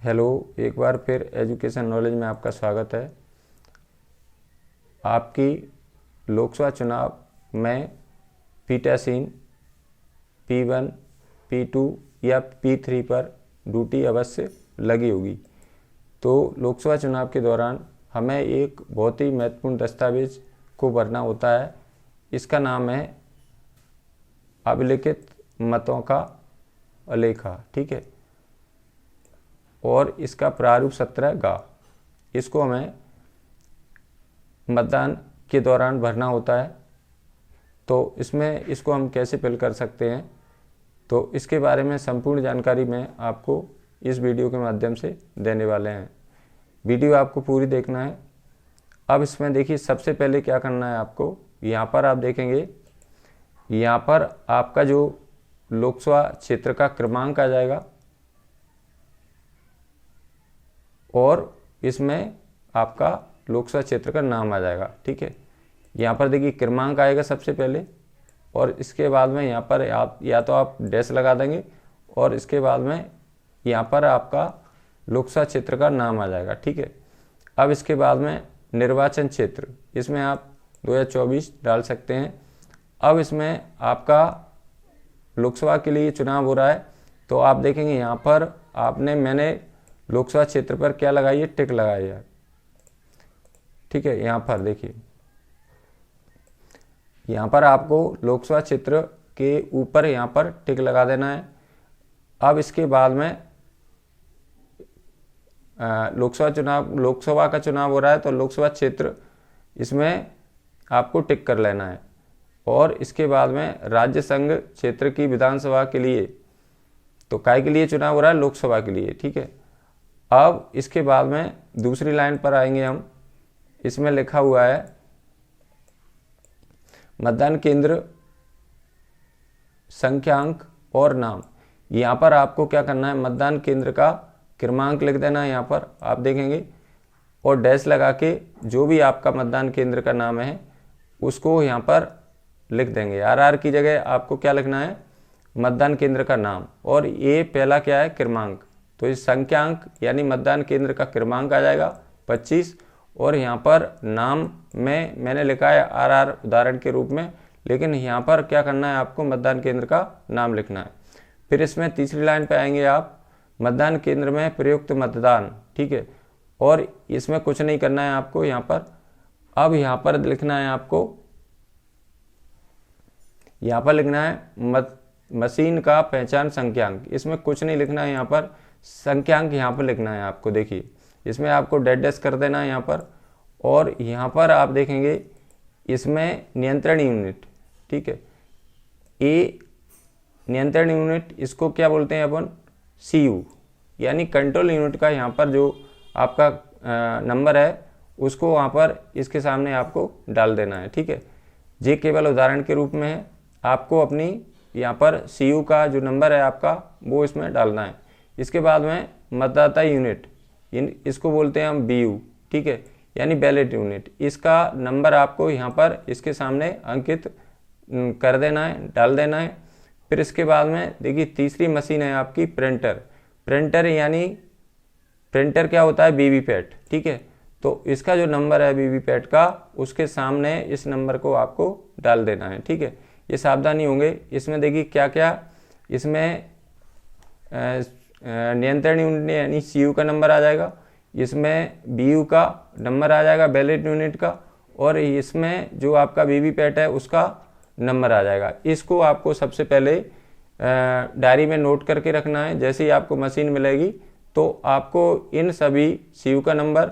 Hello, एक बार फिर education knowledge में आपका स्वागत है। आपकी लोकसभा चुनाव में पीठासीन P1, P2 या P3 पर ड्यूटी अवश्य लगी होगी। तो लोकसभा चुनाव के दौरान हमें एक बहुत ही महत्वपूर्ण दस्तावेज को भरना होता है। इसका नाम है अभिलिखित मतों का आलेखा, ठीक है। और इसका प्रारूप 17G। इसको हमें मतदान के दौरान भरना होता है। तो इसको हम कैसे फिल कर सकते हैं, तो इसके बारे में संपूर्ण जानकारी मैं आपको इस वीडियो के माध्यम से देने वाले हैं। वीडियो आपको पूरी देखना है। अब इसमें देखिए, सबसे पहले क्या करना है आपको, यहाँ पर आप देखेंगे, यहाँ पर आपका जो लोकसभा क्षेत्र का क्रमांक आ जाएगा और इसमें आपका लोकसभा क्षेत्र का नाम आ जाएगा, ठीक है। यहाँ पर देखिए क्रमांक आएगा सबसे पहले, और इसके बाद में यहाँ पर आप या तो आप डैश लगा देंगे और इसके बाद में यहाँ पर आपका लोकसभा क्षेत्र का नाम आ जाएगा, ठीक है। अब इसके बाद में निर्वाचन क्षेत्र, इसमें आप 2024 डाल सकते हैं। अब इसमें आपका लोकसभा के लिए चुनाव हो रहा है, तो आप देखेंगे यहाँ पर मैंने लोकसभा क्षेत्र पर क्या लगाई है, टिक लगाई है, ठीक है। यहाँ पर देखिए, यहाँ पर आपको लोकसभा क्षेत्र के ऊपर यहाँ पर टिक लगा देना है। अब इसके बाद में लोकसभा का चुनाव हो रहा है, तो लोकसभा क्षेत्र इसमें आपको टिक कर लेना है। और इसके बाद में राज्य संघ क्षेत्र की विधानसभा के लिए, तो काय के लिए चुनाव हो रहा है, लोकसभा के लिए, ठीक है। अब इसके बाद में दूसरी लाइन पर आएंगे हम। इसमें लिखा हुआ है मतदान केंद्र संख्यांक और नाम। यहाँ पर आपको क्या करना है, मतदान केंद्र का क्रमांक लिख देना है, यहाँ पर आप देखेंगे, और डैश लगा के जो भी आपका मतदान केंद्र का नाम है उसको यहाँ पर लिख देंगे। RR की जगह आपको क्या लिखना है, मतदान केंद्र का नाम, और ये पहला क्या है, क्रमांक। तो इस संख्यांक यानी मतदान केंद्र का क्रमांक आ जाएगा 25, और यहाँ पर नाम में मैंने लिखा है RR उदाहरण के रूप में, लेकिन यहाँ पर क्या करना है, आपको मतदान केंद्र का नाम लिखना है। फिर इसमें तीसरी लाइन पे आएंगे आप, मतदान केंद्र में प्रयुक्त मतदान, ठीक है। और इसमें कुछ नहीं करना है आपको यहाँ पर। अब यहाँ पर लिखना है आपको, यहाँ पर लिखना है मशीन का पहचान संख्यांक। इसमें कुछ नहीं लिखना है, यहाँ पर संख्यांक यहाँ पर लिखना है आपको। देखिए, इसमें आपको डैश कर देना है यहाँ पर, और यहाँ पर आप देखेंगे इसमें नियंत्रण यूनिट, ठीक है। ये नियंत्रण यूनिट, इसको क्या बोलते हैं अपन, CU यानी कंट्रोल यूनिट का यहाँ पर जो आपका नंबर है उसको वहाँ पर इसके सामने आपको डाल देना है, ठीक है। ये केवल उदाहरण के रूप में है, आपको अपनी यहाँ पर CU का जो नंबर है आपका वो इसमें डालना है। इसके बाद में मतदाता यूनिट, इसको बोलते हैं हम BU, ठीक है, यानी बैलेट यूनिट। इसका नंबर आपको यहाँ पर इसके सामने अंकित कर देना है, डाल देना है। फिर इसके बाद में देखिए तीसरी मशीन है आपकी प्रिंटर यानी प्रिंटर क्या होता है, वीवीपैट, ठीक है। तो इसका जो नंबर है वीवीपैट का, उसके सामने इस नंबर को आपको डाल देना है, ठीक है। ये सावधानी होंगे। इसमें देखिए क्या क्या, इसमें नियंत्रण यूनिट यानी CU का नंबर आ जाएगा, इसमें BU का नंबर आ जाएगा बैलेट यूनिट का, और इसमें जो आपका वीवीपैट है उसका नंबर आ जाएगा। इसको आपको सबसे पहले डायरी में नोट करके रखना है। जैसे ही आपको मशीन मिलेगी तो आपको इन सभी CU का नंबर,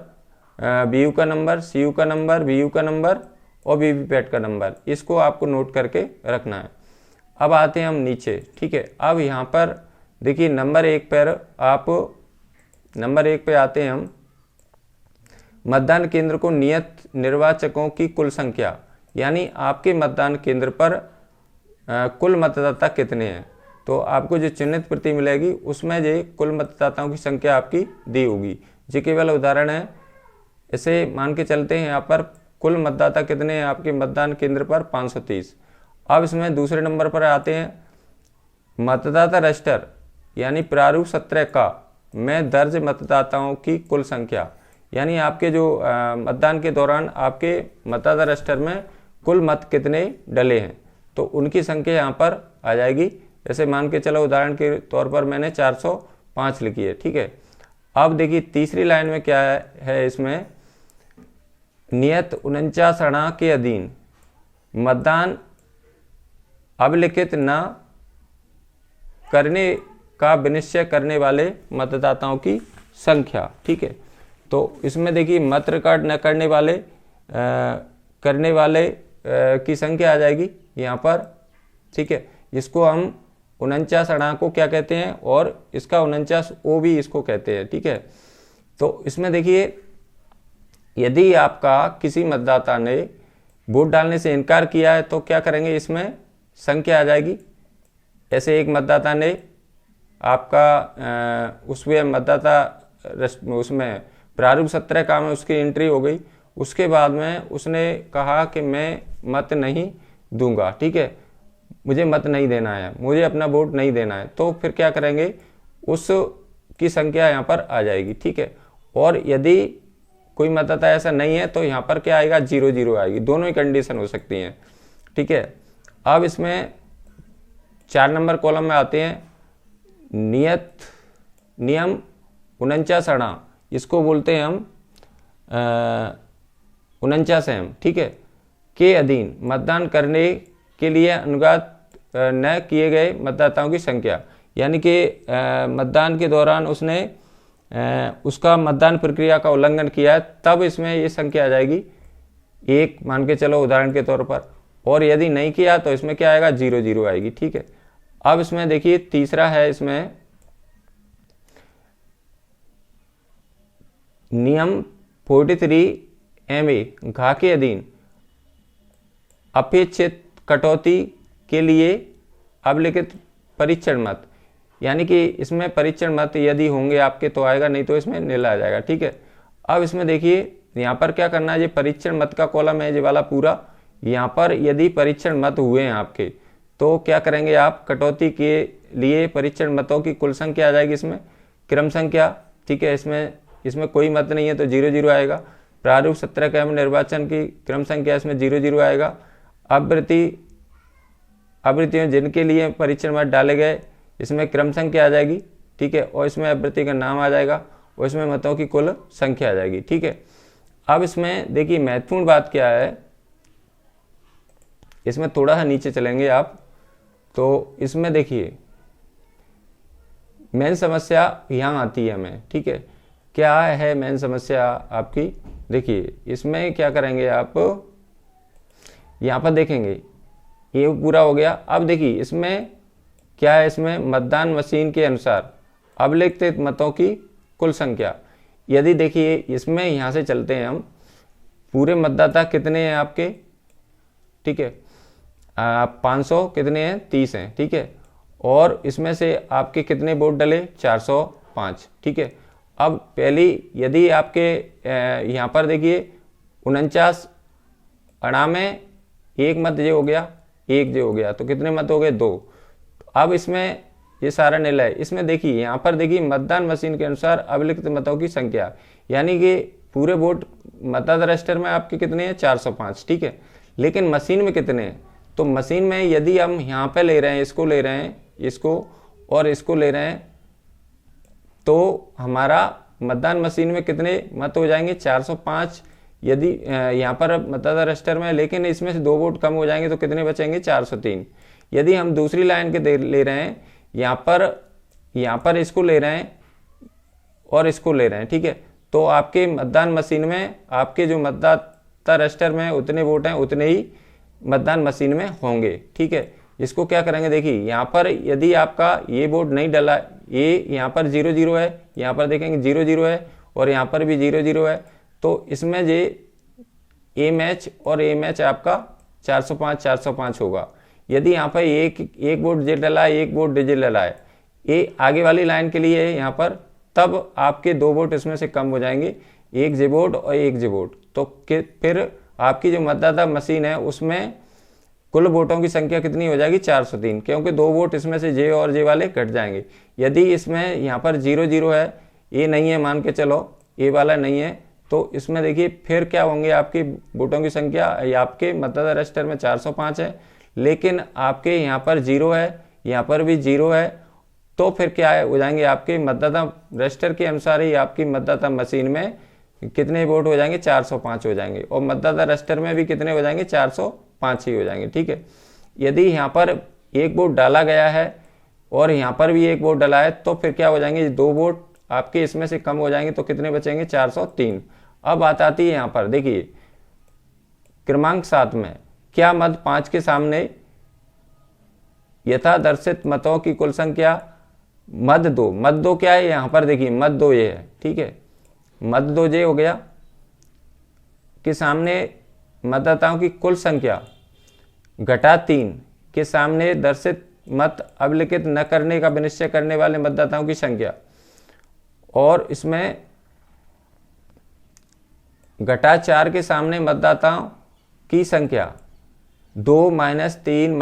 BU का नंबर, CU का नंबर, BU का नंबर और वीवीपैट का नंबर, इसको आपको नोट करके रखना है। अब आते हैं हम नीचे, ठीक है। अब यहाँ पर देखिए नंबर 1 पे आते हैं हम। मतदान केंद्र को नियत निर्वाचकों की कुल संख्या, यानी आपके मतदान केंद्र पर कुल मतदाता कितने हैं। तो आपको जो चिन्हित प्रति मिलेगी उसमें जो कुल मतदाताओं की संख्या आपकी दी होगी। जो केवल उदाहरण है, इसे मान के चलते हैं यहाँ पर कुल मतदाता कितने हैं आपके मतदान केंद्र पर, 530। अब इसमें दूसरे नंबर पर आते हैं मतदाता रजिस्टर यानी प्रारूप 17 का में दर्ज मतदाताओं की कुल संख्या, यानी आपके जो मतदान के दौरान आपके मतदाता रजिस्टर में कुल मत कितने डले हैं, तो उनकी संख्या यहाँ पर आ जाएगी। जैसे मान के चलो उदाहरण के तौर पर मैंने 405 लिखी है, ठीक है। अब देखिए तीसरी लाइन में क्या है, इसमें नियत 49 के अधीन मतदान अभिलिखित न करने का विनिश्चय करने वाले मतदाताओं की संख्या, ठीक है। तो इसमें देखिए मत रिकॉर्ड न करने वाले की संख्या आ जाएगी यहाँ पर, ठीक है। इसको हम 49 को क्या कहते हैं और इसका 49O भी इसको कहते हैं, ठीक है। तो इसमें देखिए यदि आपका किसी मतदाता ने वोट डालने से इनकार किया है तो क्या करेंगे, इसमें संख्या आ जाएगी। ऐसे एक मतदाता ने आपका उसमें मतदाता उसमें प्रारूप 17 काम है, उसकी एंट्री हो गई। उसके बाद में उसने कहा कि मैं मत नहीं दूंगा, ठीक है, मुझे मत नहीं देना है, मुझे अपना वोट नहीं देना है, तो फिर क्या करेंगे, उसकी संख्या यहाँ पर आ जाएगी, ठीक है। और यदि कोई मतदाता ऐसा नहीं है तो यहाँ पर क्या आएगा, 0 आएगी। दोनों ही कंडीशन हो सकती हैं, ठीक है। अब इसमें 4 नंबर कॉलम में आते हैं नियम 49, इसको बोलते हैं हम 49M, ठीक है, के अधीन मतदान करने के लिए अनुगत न किए गए मतदाताओं की संख्या, यानी कि मतदान के दौरान उसने उसका मतदान प्रक्रिया का उल्लंघन किया है, तब इसमें ये संख्या आ जाएगी 1 मान के चलो उदाहरण के तौर पर। और यदि नहीं किया तो इसमें क्या आएगा, 0 आएगी, ठीक है। अब इसमें देखिए तीसरा है, इसमें नियम 43MA घा के अधीन अपेक्षित कटौती के लिए अभिलिखित परीक्षण मत, यानी कि इसमें परीक्षण मत यदि होंगे आपके तो आएगा, नहीं तो इसमें नीला आ जाएगा, ठीक है। अब इसमें देखिए यहाँ पर क्या करना है, ये परीक्षण मत का कॉलम है ये वाला पूरा, यहाँ पर यदि परीक्षण मत हुए हैं आपके तो क्या करेंगे आप, कटौती के लिए परीक्षण मतों की कुल संख्या आ जाएगी, इसमें क्रम संख्या, ठीक है। इसमें कोई मत नहीं है तो 0 आएगा। प्रारूप 17 के निर्वाचन की क्रम संख्या, इसमें 0 आएगा। आवृत्तियों जिनके लिए परीक्षण मत डाले गए, इसमें क्रम संख्या आ जाएगी, ठीक है। और इसमें आवृत्ति का नाम आ जाएगा और इसमें मतों की कुल संख्या आ जाएगी, ठीक है। अब इसमें देखिए महत्वपूर्ण बात क्या है, इसमें थोड़ा सा नीचे चलेंगे आप तो इसमें देखिए मेन समस्या यहाँ आती है हमें, ठीक है। क्या है मेन समस्या आपकी, देखिए इसमें क्या करेंगे आप, यहाँ पर देखेंगे ये पूरा हो गया। अब देखिए इसमें क्या है, इसमें मतदान मशीन के अनुसार अभिलिखित मतों की कुल संख्या, यदि देखिए इसमें यहाँ से चलते हैं हम, पूरे मतदाता कितने हैं आपके, ठीक है, 500 कितने हैं, 30 हैं, ठीक है। और इसमें से आपके कितने वोट डले, 405, ठीक है। अब पहली यदि आपके यहाँ पर देखिए 49 में एक मत ये हो गया, एक जो हो गया, तो कितने मत हो गए, 2। अब इसमें ये सारा नीला है, इसमें देखिए यहाँ पर देखिए मतदान मशीन के अनुसार अभिलिखित मतों की संख्या, यानी कि पूरे वोट मतदाता रजिस्टर में आपके कितने हैं, 405, ठीक है। लेकिन मशीन में कितने हैं, तो मशीन में यदि हम यहाँ पे ले रहे हैं, इसको ले रहे हैं, इसको और इसको ले रहे हैं, तो हमारा मतदान मशीन में कितने मत हो जाएंगे, 405। यदि यहाँ पर मतदाता रजिस्टर में, लेकिन इसमें से 2 वोट कम हो जाएंगे तो कितने बचेंगे, 403। यदि हम दूसरी लाइन के ले रहे हैं, यहाँ पर इसको ले रहे हैं और इसको ले रहे हैं, ठीक है, तो आपके मतदान मशीन में आपके जो मतदाता रजिस्टर में उतने वोट हैं उतने ही मतदान मशीन में होंगे, ठीक है। इसको क्या करेंगे, देखिए यहाँ पर यदि आपका ये वोट नहीं डला, ये यहाँ पर 0 है, यहाँ पर देखेंगे 0 है और यहाँ पर भी 0 है, तो इसमें ये ए मैच और ए मैच आपका 405 होगा। यदि यहाँ पर एक वोट जे डला है, एक वोट डिजे डला है, ये आगे वाली लाइन के लिए है यहाँ पर, तब आपके 2 वोट इसमें से कम हो जाएंगे, एक जे वोट और एक जे वोट, तो फिर आपकी जो मतदाता मशीन है उसमें कुल वोटों की संख्या कितनी हो जाएगी 403, क्योंकि 2 वोट इसमें से जे और जे वाले घट जाएंगे। यदि इसमें यहाँ पर 0-0 है, ए नहीं है, मान के चलो ए वाला नहीं है, तो इसमें देखिए फिर क्या होंगे आपकी वोटों की संख्या, आपके मतदाता रजिस्टर में 405 है, लेकिन आपके यहाँ पर 0 है, यहाँ पर भी 0 है, तो फिर क्या हो जाएंगे आपके मतदाता रजिस्टर के अनुसार ही आपकी मतदाता मशीन में कितने वोट हो जाएंगे 405 हो जाएंगे, और मतदाता रजिस्टर में भी कितने हो जाएंगे 405 ही हो जाएंगे। ठीक है, यदि यहाँ पर एक वोट डाला गया है और यहाँ पर भी एक वोट डाला है, तो फिर क्या हो जाएंगे 2 वोट आपके इसमें से कम हो जाएंगे, तो कितने बचेंगे 403। अब बात आती है यहाँ पर देखिए क्रमांक 7 में, क्या मत 5 के सामने यथादर्शित मतों की कुल संख्या मद 2, मद 2 क्या है यहाँ पर देखिए मद 2 ये है। ठीक है, मद 2 ये हो गया कि सामने मतदाताओं की कुल संख्या घटा 3 के सामने दर्शित मत अभिलिखित न करने का विनिश्चय करने वाले मतदाताओं की संख्या, और इसमें घटा 4 के सामने मतदाताओं की संख्या 2 - 3 -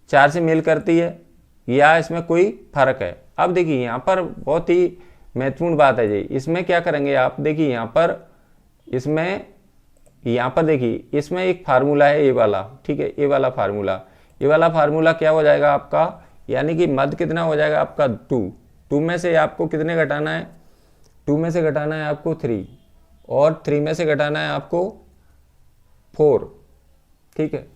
4 से मेल करती है या इसमें कोई फर्क है। अब देखिए यहाँ पर बहुत ही महत्वपूर्ण बात है जी, इसमें क्या करेंगे आप देखिए यहाँ पर देखिए इसमें एक फार्मूला है ए वाला। ठीक है, ए वाला फार्मूला क्या हो जाएगा आपका, यानी कि मद कितना हो जाएगा आपका 2 में से आपको कितने घटाना है, 2 में से घटाना है आपको 3, और 3 में से घटाना है आपको 4। ठीक है,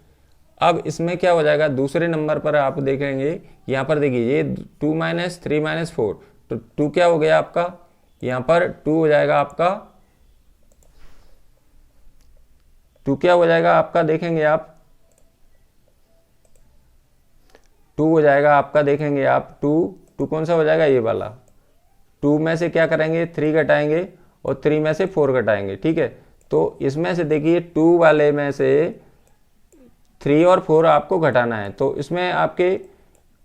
अब इसमें क्या हो जाएगा दूसरे नंबर पर आप देखेंगे, यहाँ पर देखिए ये 2 - 3 - 4, तो 2 क्या हो गया आपका, यहाँ पर 2 हो जाएगा आपका, 2 क्या हो जाएगा आपका देखेंगे आप, 2 हो जाएगा आपका देखेंगे आप 2 कौन सा हो जाएगा ये वाला, 2 में से क्या करेंगे 3 घटाएंगे और 3 में से 4 घटाएंगे। ठीक है, तो इसमें से देखिए 2 वाले में से 3 और 4 आपको घटाना है, तो इसमें आपके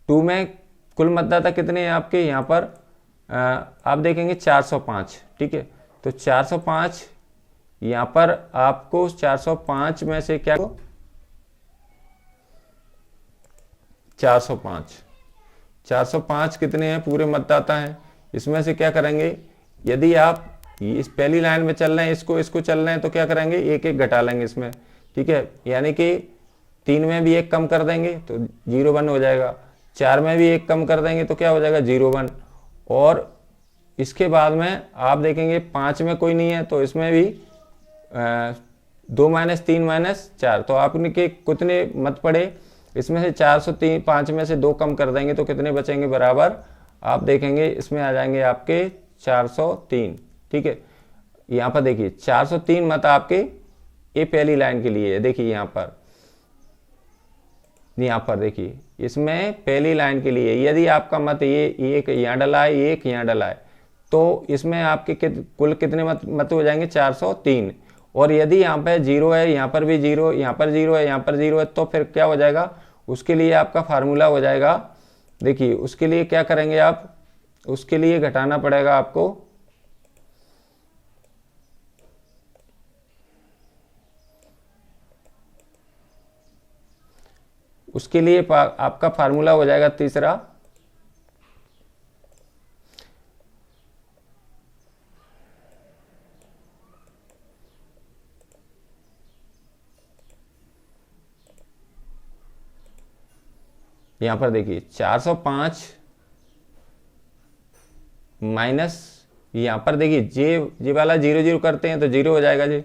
2 में कुल मतदाता कितने हैं आपके यहाँ पर आप देखेंगे 405। ठीक है, तो 405 यहाँ पर आपको 405 में से क्या 405 कितने हैं पूरे मतदाता हैं, इसमें से क्या करेंगे, यदि आप इस पहली लाइन में चल रहे हैं इसको चल रहे हैं तो क्या करेंगे एक घटा लेंगे इसमें। ठीक है, यानी कि 3 में भी 1 कम कर देंगे तो 0-1 हो जाएगा, 4 में भी 1 कम कर देंगे तो क्या हो जाएगा 0-1, और इसके बाद में आप देखेंगे 5 में कोई नहीं है तो इसमें भी 2 - 3 - 4, तो आपने के कितने मत पड़े, इसमें से 403, 5 में से 2 कम कर देंगे तो कितने बचेंगे बराबर, आप देखेंगे इसमें आ जाएंगे आपके 403। ठीक है, यहाँ पर देखिए 403 मत आपके ये पहली लाइन के लिए है। देखिए यहाँ पर देखिए इसमें पहली लाइन के लिए यदि आपका मत ये एक यहाँ डला है, एक यहाँ डला है, तो इसमें आपके कुल कितने मत हो जाएंगे 403, और यदि यहाँ पे 0 है, यहाँ पर भी 0, यहाँ पर 0 है, यहाँ पर 0 है, तो फिर क्या हो जाएगा, उसके लिए आपका फार्मूला हो जाएगा। देखिए उसके लिए क्या करेंगे आप, उसके लिए घटाना पड़ेगा आपको, उसके लिए आपका फार्मूला हो जाएगा तीसरा, यहां पर देखिए 405 माइनस, यहां पर देखिए जे वाला 0-0 करते हैं तो 0 हो जाएगा जी,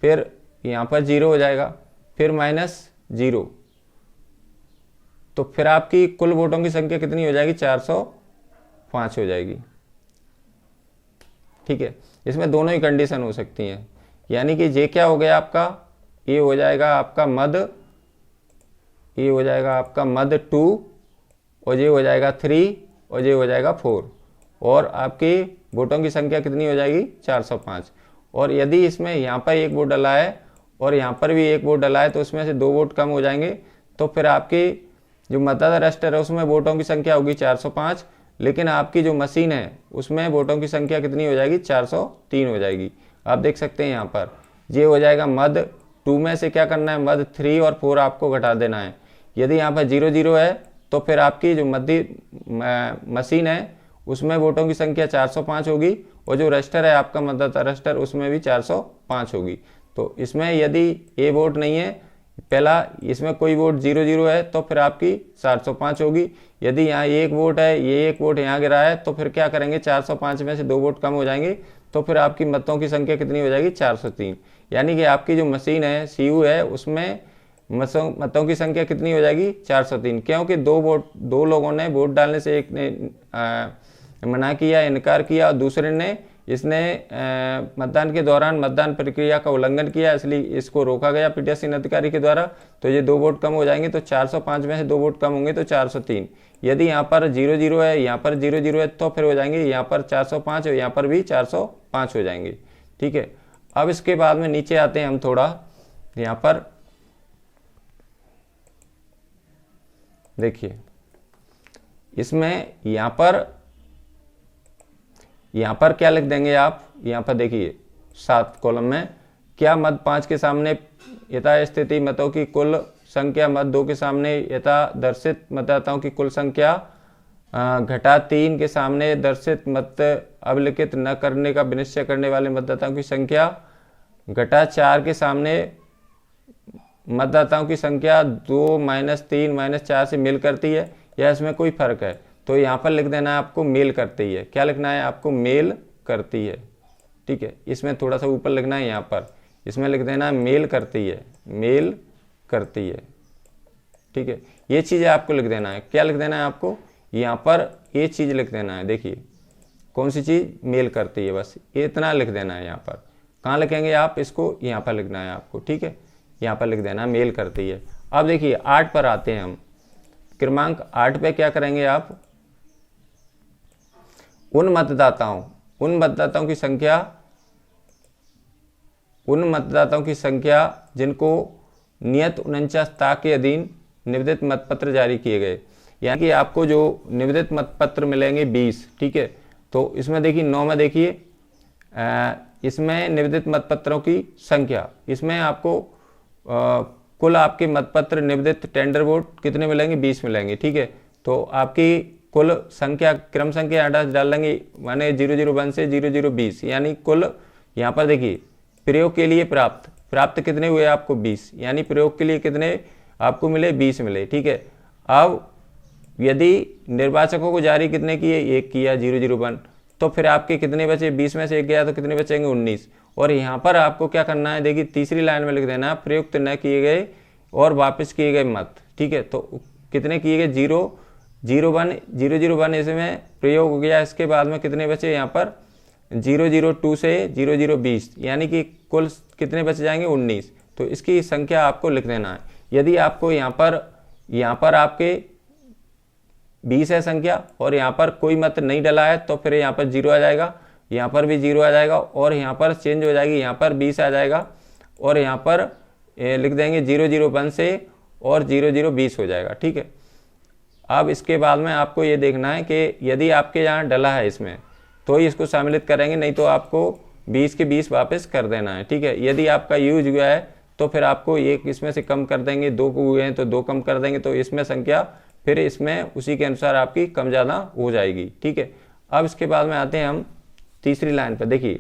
फिर यहां पर 0 हो जाएगा, फिर -0, तो फिर आपकी कुल वोटों की संख्या कितनी हो जाएगी 405 हो जाएगी। ठीक है, इसमें दोनों ही कंडीशन हो सकती हैं, यानी कि जे क्या हो गया आपका, ये हो जाएगा आपका मद, ये हो जाएगा आपका मद 2, और ये हो जाएगा 3, और ये हो जाएगा 4, और आपकी वोटों की संख्या कितनी हो जाएगी 405। और यदि इसमें यहाँ पर 1 वोट डला है और यहाँ पर भी 1 वोट डला है तो उसमें से 2 वोट कम हो जाएंगे, तो फिर आपकी जो मतदाता रजिस्टर है उसमें वोटों की संख्या होगी 405, लेकिन आपकी जो मशीन है उसमें वोटों की संख्या कितनी हो जाएगी 403 हो जाएगी। आप देख सकते हैं यहाँ पर ये हो जाएगा मद 2 में से क्या करना है, मध्य 3 और 4 आपको घटा देना है। यदि यहाँ पर 0 0 है तो फिर आपकी जो मध्य मशीन है उसमें वोटों की संख्या 405 होगी, और जो रजिस्टर है आपका मतदाता रजिस्टर उसमें भी 405 होगी। तो इसमें यदि ए वोट नहीं है, पहला इसमें कोई वोट 0 0 है तो फिर आपकी 405 होगी। यदि यहाँ 1 वोट है, ये 1 वोट यहाँ गिरा है, तो फिर क्या करेंगे, 405 में से 2 वोट कम हो जाएंगे, तो फिर आपकी मतों की संख्या कितनी हो जाएगी, 403। यानी कि आपकी जो मशीन है सीयू है उसमें मतों की संख्या कितनी हो जाएगी, 403। क्योंकि 2 लोगों ने वोट डालने से, एक ने मना किया, इनकार किया, और दूसरे ने इसने मतदान के दौरान मतदान प्रक्रिया का उल्लंघन किया, इसलिए इसको रोका गया पीठासीन अधिकारी के द्वारा। तो ये 2 वोट कम हो जाएंगे, तो 405 में से 2 वोट कम होंगे तो 403। यदि यहाँ पर 0 0 है, यहाँ पर 0 0 है, तो फिर हो जाएंगे यहाँ पर 405 और यहाँ पर भी 405 हो जाएंगे। ठीक है, अब इसके बाद में नीचे आते हैं हम थोड़ा, यहाँ पर देखिए, इसमें यहाँ पर क्या लिख देंगे आप, यहाँ पर देखिए 7 कॉलम में, क्या मत 5 के सामने यथास्थिति मतों की कुल संख्या मत 2 के सामने यथा दर्शित मतदाताओं की कुल संख्या घटा 3 के सामने दर्शित मत अभिलिखित न करने का विनिश्चय करने वाले मतदाताओं की संख्या घटा 4 के सामने मतदाताओं की संख्या 2 -3 -4 से मेल करती है, या इसमें कोई फर्क है। तो यहाँ पर लिख देना है आपको मेल करती है। क्या लिखना है आपको, मेल करती है। ठीक है, इसमें थोड़ा सा ऊपर लिखना है, यहाँ पर इसमें लिख देना मेल करती है, मेल करती है। ठीक है, ये चीज़ आपको लिख देना है। क्या लिख देना है आपको, यहाँ पर ये चीज़ लिख देना है। देखिए कौन सी चीज़, मेल करती है, बस ये इतना लिख देना है। यहाँ पर कहाँ लिखेंगे आप इसको, यहाँ पर लिखना है आपको। ठीक है, यहाँ पर लिख देना मेल करती है। अब देखिए 8 पर आते हैं हम। क्रमांक 8 पे क्या करेंगे आप, उन मतदाताओं की संख्या जिनको नियत 49 के अधीन निवेदित मतपत्र जारी किए गए। यानी कि आपको जो निवेदित मतपत्र मिलेंगे 20। ठीक है, तो इसमें देखिए 9 में देखिए, इसमें निवेदित मतपत्रों की संख्या, इसमें आपको कुल आपके मतपत्र निवेदित टेंडर वोट कितने मिलेंगे, 20 मिलेंगे। ठीक है, तो आपकी कुल संख्या, क्रम संख्या डाल देंगे, माने 001 से 0020, यानी कुल यहाँ पर देखिए प्रयोग के लिए प्राप्त कितने हुए आपको, 20। यानी प्रयोग के लिए कितने आपको मिले, 20 मिले। ठीक है, अब यदि निर्वाचकों को जारी कितने किए, 1 किया 001, तो फिर आपके कितने बचे, 20 में से 1 गया तो कितने बचेंगे, 19। और यहाँ पर आपको क्या करना है, देखिए तीसरी लाइन में लिख देना, प्रयुक्त न किए गए और वापस किए गए मत। ठीक है, तो कितने किए गए, 001 इसमें प्रयोग हो गया। इसके बाद में कितने बचे यहाँ पर, 002 से 0020, यानी कि कुल कितने बच जाएंगे, 19। तो इसकी संख्या आपको लिख देना है। यदि आपको यहाँ पर आपके 20 है संख्या और यहाँ पर कोई मत नहीं डला है, तो फिर यहाँ पर 0 आ जाएगा, यहाँ पर भी 0 आ जाएगा, और यहाँ पर चेंज हो जाएगी, यहाँ पर 20 आ जाएगा, और यहाँ पर लिख देंगे 001 से और 0020 हो जाएगा। ठीक है, अब इसके बाद में आपको ये देखना है कि यदि आपके यहाँ डला है इसमें तो ही इसको सम्मिलित करेंगे, नहीं तो आपको 20 के 20 वापस कर देना है। ठीक है, यदि आपका यूज हुआ है तो फिर आपको 1 इसमें से कम कर देंगे, 2 को हुए हैं तो 2 कम कर देंगे, तो इसमें संख्या फिर इसमें उसी के अनुसार आपकी कम ज़्यादा हो जाएगी। ठीक है, अब इसके बाद में आते हैं हम तीसरी लाइन पर। देखिए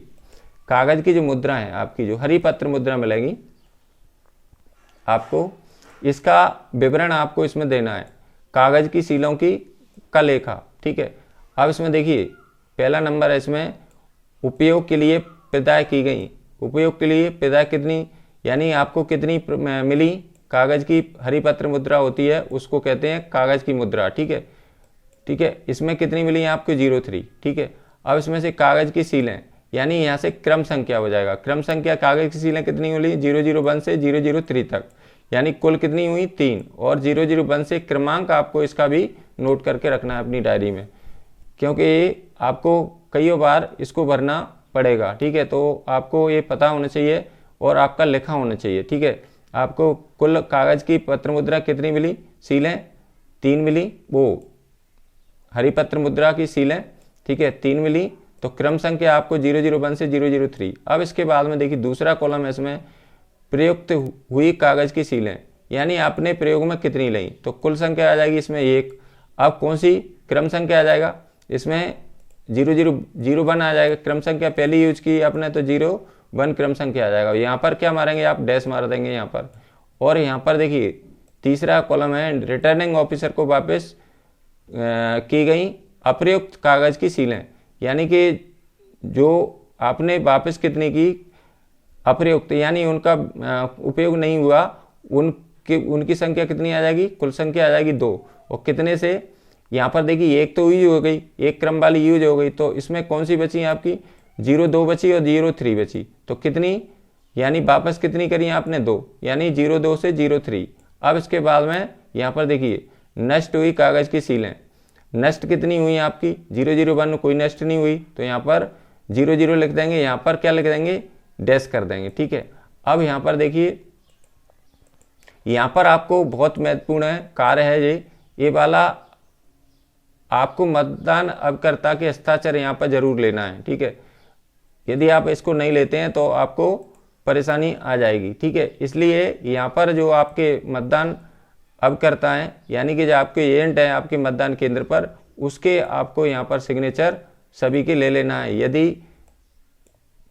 कागज़ की जो मुद्रा है आपकी, जो हरी पत्र मुद्रा मिलेगी आपको, इसका विवरण आपको इसमें देना है, कागज़ की सीलों की का लेखा। ठीक है, अब इसमें देखिए पहला नंबर है, इसमें उपयोग के लिए प्रदाय की गई, उपयोग के लिए प्रदाय कितनी, यानी आपको कितनी मिली, कागज़ की हरी पत्र मुद्रा होती है उसको कहते हैं कागज़ की मुद्रा। ठीक है, ठीक है, इसमें कितनी मिली है आपको, 03। ठीक है, अब इसमें से कागज़ की सीलें, यानी यहाँ से क्रम संख्या हो जाएगा, क्रम संख्या कागज़ की सीलें कितनी मिली, 001 से 003 तक, यानी कुल कितनी हुई, 3। और 001 से क्रमांक आपको इसका भी नोट करके रखना है अपनी डायरी में, क्योंकि आपको कई बार इसको भरना पड़ेगा। ठीक है, तो आपको ये पता होना चाहिए और आपका लिखा होना चाहिए। ठीक है, आपको कुल कागज़ की पत्र मुद्रा कितनी मिली, सीलें 3 मिली, वो हरी पत्र मुद्रा की सीलें, ठीक है 3 मिली, तो क्रम संख्या आपको 001 से 003। अब इसके बाद में देखिए दूसरा कॉलम है, इसमें प्रयुक्त हुई कागज की सीलें, यानी आपने प्रयोग में कितनी ली, तो कुल संख्या आ जाएगी इसमें 1। अब कौन सी क्रम संख्या आ जाएगा, इसमें 001 आ जाएगा। क्रम संख्या पहली यूज की आपने तो 01 क्रम संख्या आ जाएगा। यहाँ पर क्या मारेंगे आप, डैश मार देंगे यहाँ पर। और यहाँ पर देखिए तीसरा कॉलम है, रिटर्निंग ऑफिसर को वापस की गई अप्रयुक्त कागज की सीलें, यानी कि जो आपने वापस कितनी की अप्रयुक्त, यानी उनका उपयोग नहीं हुआ, उनकी संख्या कितनी आ जाएगी, कुल संख्या आ जाएगी 2। और कितने से, यहाँ पर देखिए एक तो यूज हो गई, एक क्रम वाली यूज हो गई, तो इसमें कौन सी बची आपकी 02 बची और 03 बची, तो कितनी, यानी वापस कितनी करी आपने 2, यानी 02 से 03। अब इसके बाद में यहाँ पर देखिए नष्ट हुई कागज की सीलें, नष्ट कितनी हुई आपकी 001, कोई नष्ट नहीं हुई, तो यहाँ पर 00 लिख देंगे, यहाँ पर क्या लिख देंगे, डैश कर देंगे। ठीक है, अब यहाँ पर देखिए, यहाँ पर आपको बहुत महत्वपूर्ण है कार्य है ये वाला, आपको मतदान अभिकर्ता के हस्ताक्षर यहाँ पर जरूर लेना है। ठीक है, यदि आप इसको नहीं लेते हैं तो आपको परेशानी आ जाएगी। ठीक है, इसलिए यहाँ पर जो आपके मतदान अभिकर्ता हैं, यानी कि जो आपके एजेंट हैं आपके मतदान केंद्र पर, उसके आपको यहाँ पर सिग्नेचर सभी के ले लेना है। यदि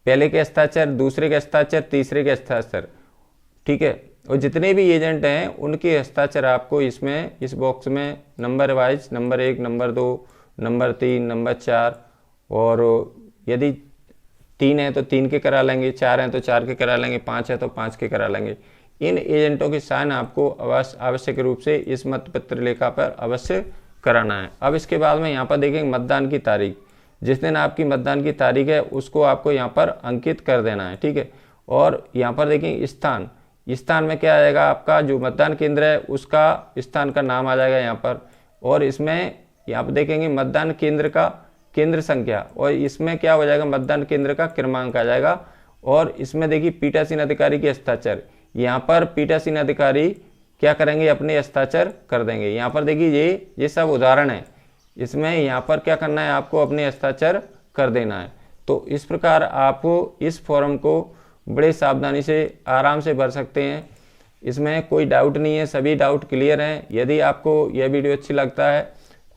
पहले के हस्ताक्षर, दूसरे के हस्ताक्षर, तीसरे के हस्ताक्षर, ठीक है, और जितने भी एजेंट हैं उनके हस्ताक्षर आपको इसमें इस बॉक्स में number wise, number 1, number 2, number 3, number 4, और यदि 3 है तो 3 के करा लेंगे, 4 हैं तो 4 के करा लेंगे, 5 है तो 5 के करा लेंगे। इन एजेंटों के साइन आपको आवश्यक रूप से इस मतपत्र लेखा पर अवश्य कराना है। अब इसके बाद में यहाँ पर देखेंगे मतदान की तारीख, जिस दिन आपकी मतदान की तारीख है उसको आपको यहाँ पर अंकित कर देना है। ठीक है, और यहाँ पर देखेंगे स्थान, स्थान में क्या आएगा, आपका जो मतदान केंद्र है उसका स्थान का नाम आ जाएगा यहाँ पर, और इसमें यहाँ पर देखेंगे मतदान केंद्र का केंद्र संख्या, और इसमें क्या हो जाएगा, मतदान केंद्र का क्रमांक आ जाएगा। और इसमें देखिए पीठासीन अधिकारी के हस्ताक्षर, यहाँ पर पीठासीन अधिकारी क्या करेंगे, अपने हस्ताक्षर कर देंगे। यहाँ पर देखिए ये सब उदाहरण है, इसमें यहाँ पर क्या करना है, आपको अपने हस्ताक्षर कर देना है। तो इस प्रकार आप इस फॉर्म को बड़े सावधानी से आराम से भर सकते हैं, इसमें कोई डाउट नहीं है, सभी डाउट क्लियर हैं। यदि आपको यह वीडियो अच्छी लगता है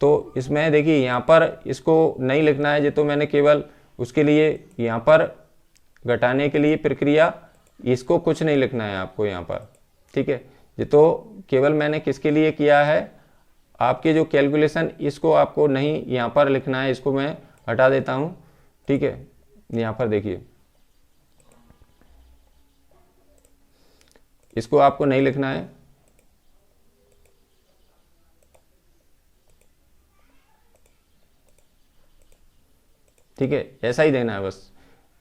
तो इसमें देखिए यहाँ पर इसको नहीं लिखना है, ये तो मैंने केवल उसके लिए यहाँ पर घटाने के लिए प्रक्रिया, इसको कुछ नहीं लिखना है आपको यहाँ पर। ठीक है, ये तो केवल मैंने किसके लिए किया है, आपके जो कैलकुलेशन, इसको आपको नहीं यहाँ पर लिखना है, इसको मैं हटा देता हूँ। ठीक है, यहाँ पर देखिए इसको आपको नहीं लिखना है, ठीक है, ऐसा ही देना है बस,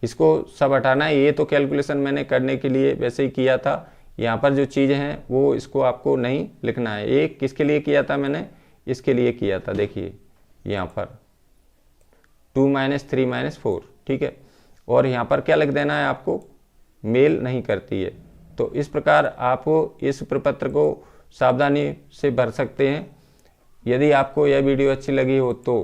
इसको सब हटाना है। ये तो कैलकुलेशन मैंने करने के लिए वैसे ही किया था, यहाँ पर जो चीज़ें हैं वो इसको आपको नहीं लिखना है। ये किसके लिए किया था मैंने, इसके लिए किया था, देखिए यहाँ पर 2 - 3 - 4, ठीक है, और यहाँ पर क्या लिख देना है, आपको मेल नहीं करती है। तो इस प्रकार आप इस प्रपत्र को सावधानी से भर सकते हैं। यदि आपको यह वीडियो अच्छी लगी हो तो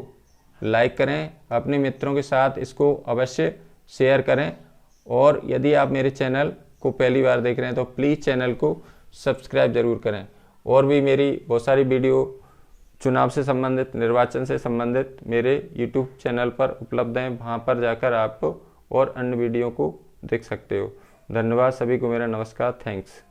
लाइक करें, अपने मित्रों के साथ इसको अवश्य शेयर करें, और यदि आप मेरे चैनल को पहली बार देख रहे हैं तो प्लीज़ चैनल को सब्सक्राइब जरूर करें। और भी मेरी बहुत सारी वीडियो चुनाव से संबंधित, निर्वाचन से संबंधित मेरे YouTube चैनल पर उपलब्ध हैं, वहाँ पर जाकर आप और अन्य वीडियो को देख सकते हो। धन्यवाद सभी को, मेरा नमस्कार, थैंक्स।